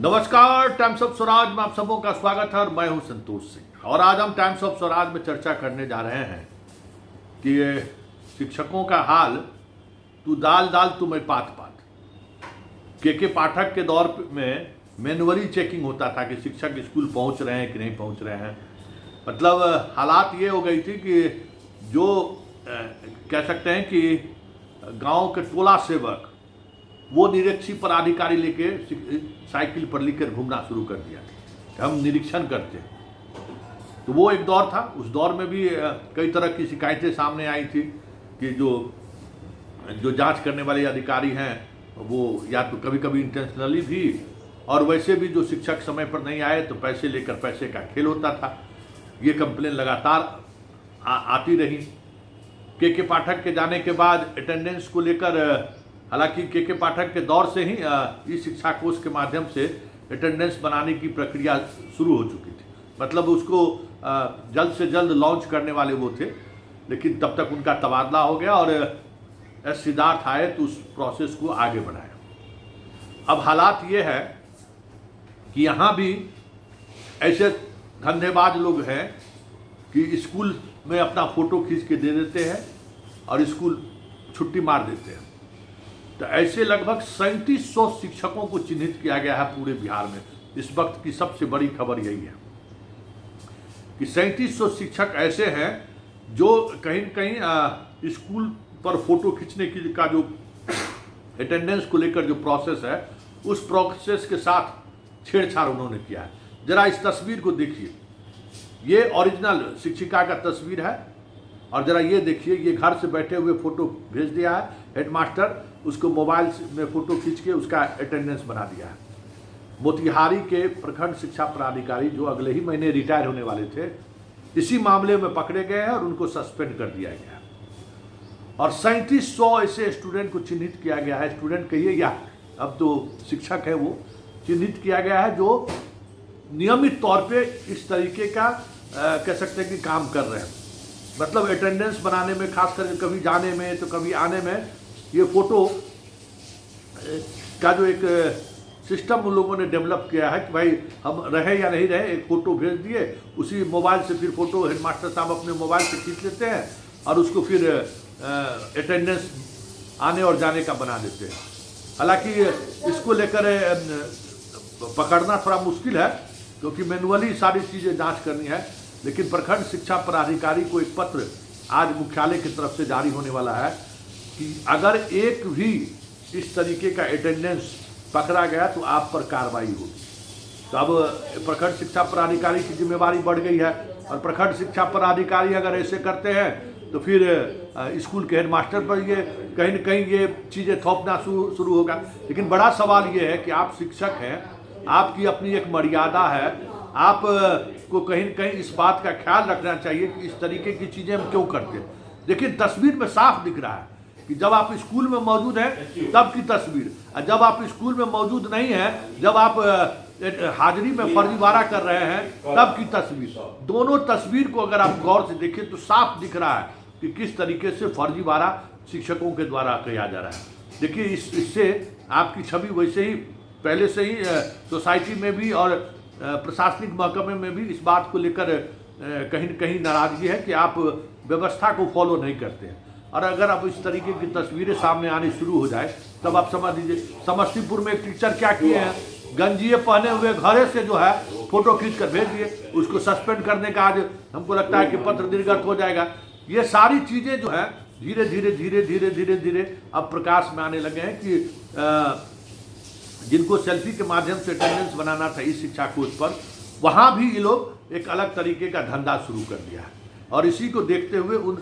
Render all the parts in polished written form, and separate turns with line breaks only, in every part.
नमस्कार, times of Swaraj में आप सबों का स्वागत है और मैं हूं संतोष सिंह। और आज हम टाइम्स ऑफ स्वराज में चर्चा करने जा रहे हैं कि ये शिक्षकों का हाल, तू दाल दाल तू मैं पात पात। के पाठक के दौर में मैनुअली चेकिंग होता था कि शिक्षक स्कूल पहुंच रहे हैं कि नहीं पहुंच रहे हैं। मतलब हालात ये हो गई थी कि जो कह सकते हैं कि गांव के टोला सेवक वो निरीक्षी पदाधिकारी लेके साइकिल पर लेकर घूमना शुरू कर दिया कि हम निरीक्षण करते हैं। तो वो एक दौर था। उस दौर में भी कई तरह की शिकायतें सामने आई थी कि जो जांच करने वाले अधिकारी हैं वो या तो कभी कभी इंटेंशनली भी और वैसे भी जो शिक्षक समय पर नहीं आए तो पैसे लेकर पैसे का खेल होता था। ये कंप्लेन लगातार आती रही। के पाठक के जाने के बाद अटेंडेंस को लेकर, हालांकि के पाठक के दौर से ही ई शिक्षा कोष के माध्यम से अटेंडेंस बनाने की प्रक्रिया शुरू हो चुकी थी। मतलब उसको जल्द से जल्द लॉन्च करने वाले वो थे, लेकिन तब तक उनका तबादला हो गया और एस सिद्धार्थ आए तो उस प्रोसेस को आगे बढ़ाया। अब हालात ये है कि यहाँ भी ऐसे धंधेबाज लोग हैं कि स्कूल में अपना फोटो खींच के दे देते हैं और स्कूल छुट्टी मार देते हैं। तो ऐसे लगभग 3700 शिक्षकों को चिन्हित किया गया है पूरे बिहार में। इस वक्त की सबसे बड़ी खबर यही है कि 3700 शिक्षक ऐसे हैं जो कहीं न कहीं स्कूल पर फोटो खींचने की का जो अटेंडेंस को लेकर जो प्रोसेस है उस प्रोसेस के साथ छेड़छाड़ उन्होंने किया है। जरा इस तस्वीर को देखिए, ये ओरिजिनल शिक्षिका का तस्वीर है और जरा ये देखिए, ये घर से बैठे हुए फोटो भेज दिया है हेडमास्टर, उसको मोबाइल में फोटो खींच के उसका अटेंडेंस बना दिया है। मोतिहारी के प्रखंड शिक्षा पदाधिकारी जो अगले ही महीने रिटायर होने वाले थे, इसी मामले में पकड़े गए हैं और उनको सस्पेंड कर दिया गया है। और 3700 ऐसे स्टूडेंट को चिन्हित किया गया है। स्टूडेंट कहिए या अब तो शिक्षक है वो चिन्हित किया गया है जो नियमित तौर पे इस तरीके का कह सकते हैं कि काम कर रहे हैं। मतलब अटेंडेंस बनाने में, खास करके कभी जाने में तो कभी आने में, ये फोटो का जो एक सिस्टम उन लोगों ने डेवलप किया है कि भाई हम रहे या नहीं रहे, एक फ़ोटो भेज दिए, उसी मोबाइल से फिर फ़ोटो हेडमास्टर साहब अपने मोबाइल से खींच लेते हैं और उसको फिर अटेंडेंस आने और जाने का बना देते हैं। हालांकि इसको लेकर पकड़ना थोड़ा मुश्किल है क्योंकि मैनुअली सारी चीज़ें जांच करनी है। लेकिन प्रखंड शिक्षा पदाधिकारी को एक पत्र आज मुख्यालय की तरफ से जारी होने वाला है कि अगर एक भी इस तरीके का अटेंडेंस पकड़ा गया तो आप पर कार्रवाई होगी। तो अब प्रखंड शिक्षा पदाधिकारी की जिम्मेवारी बढ़ गई है और प्रखंड शिक्षा पदाधिकारी अगर ऐसे करते हैं तो फिर स्कूल के हेडमास्टर पर ये कहीं न कहीं ये चीज़ें थोपना शुरू होगा। लेकिन बड़ा सवाल ये है कि आप शिक्षक हैं, आपकी अपनी एक मर्यादा है, आप को कहीं न कहीं इस बात का ख्याल रखना चाहिए कि इस तरीके की चीज़ें हम क्यों करते हैं। देखिए तस्वीर में साफ दिख रहा है कि जब आप स्कूल में मौजूद हैं तब की तस्वीर, और जब आप स्कूल में मौजूद नहीं हैं, जब आप हाजिरी में फर्जीवाड़ा कर रहे हैं तब की तस्वीर। दोनों तस्वीर को अगर आप गौर से देखें तो साफ दिख रहा है कि किस तरीके से फर्जीवाड़ा शिक्षकों के द्वारा किया जा रहा है। देखिए इससे आपकी छवि वैसे ही पहले से ही सोसाइटी में भी और प्रशासनिक महकमे में भी इस बात को लेकर कहीं न कहीं नाराजगी है कि आप व्यवस्था को फॉलो नहीं करते हैं। और अगर अब इस तरीके की तस्वीरें सामने आनी शुरू हो जाए तब आप समझ लीजिए। समस्तीपुर में एक टीचर क्या किए हैं, गंजिए पहने हुए घरे से जो है फोटो खींच कर भेज दिए, उसको सस्पेंड करने का आज हमको लगता है कि पत्र निर्गत हो जाएगा। ये सारी चीज़ें जो है धीरे धीरे धीरे धीरे धीरे धीरे अब प्रकाश में आने लगे हैं कि जिनको सेल्फी के माध्यम से अटेंडेंस बनाना था इस शिक्षा कोष पर, वहाँ भी ये लोग एक अलग तरीके का धंधा शुरू कर दिया है। और इसी को देखते हुए उन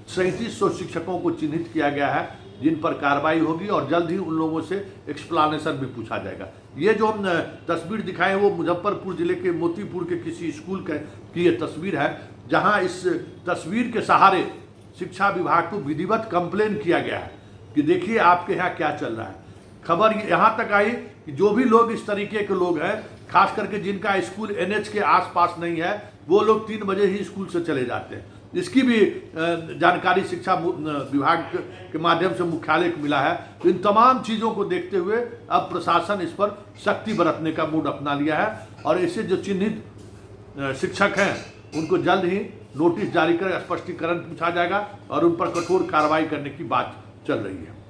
3700 शिक्षकों को चिन्हित किया गया है जिन पर कार्रवाई होगी और जल्द ही उन लोगों से एक्सप्लानेशन भी पूछा जाएगा। ये जो हम तस्वीर दिखाएं वो मुजफ्फरपुर जिले के मोतीपुर के किसी स्कूल की ये तस्वीर है, जहाँ इस तस्वीर के सहारे शिक्षा विभाग को विधिवत कंप्लेन किया गया है कि देखिए आपके यहाँ क्या चल रहा है। खबर यहाँ तक आई कि जो भी लोग इस तरीके के लोग हैं, खास करके जिनका स्कूल NH के आसपास नहीं है, वो लोग 3 बजे ही स्कूल से चले जाते हैं। इसकी भी जानकारी शिक्षा विभाग के माध्यम से मुख्यालय को मिला है। तो इन तमाम चीज़ों को देखते हुए अब प्रशासन इस पर सख्ती बरतने का मूड अपना लिया है और ऐसे जो चिन्हित शिक्षक हैं उनको जल्द ही नोटिस जारी कर स्पष्टीकरण पूछा जाएगा और उन पर कठोर कार्रवाई करने की बात चल रही है।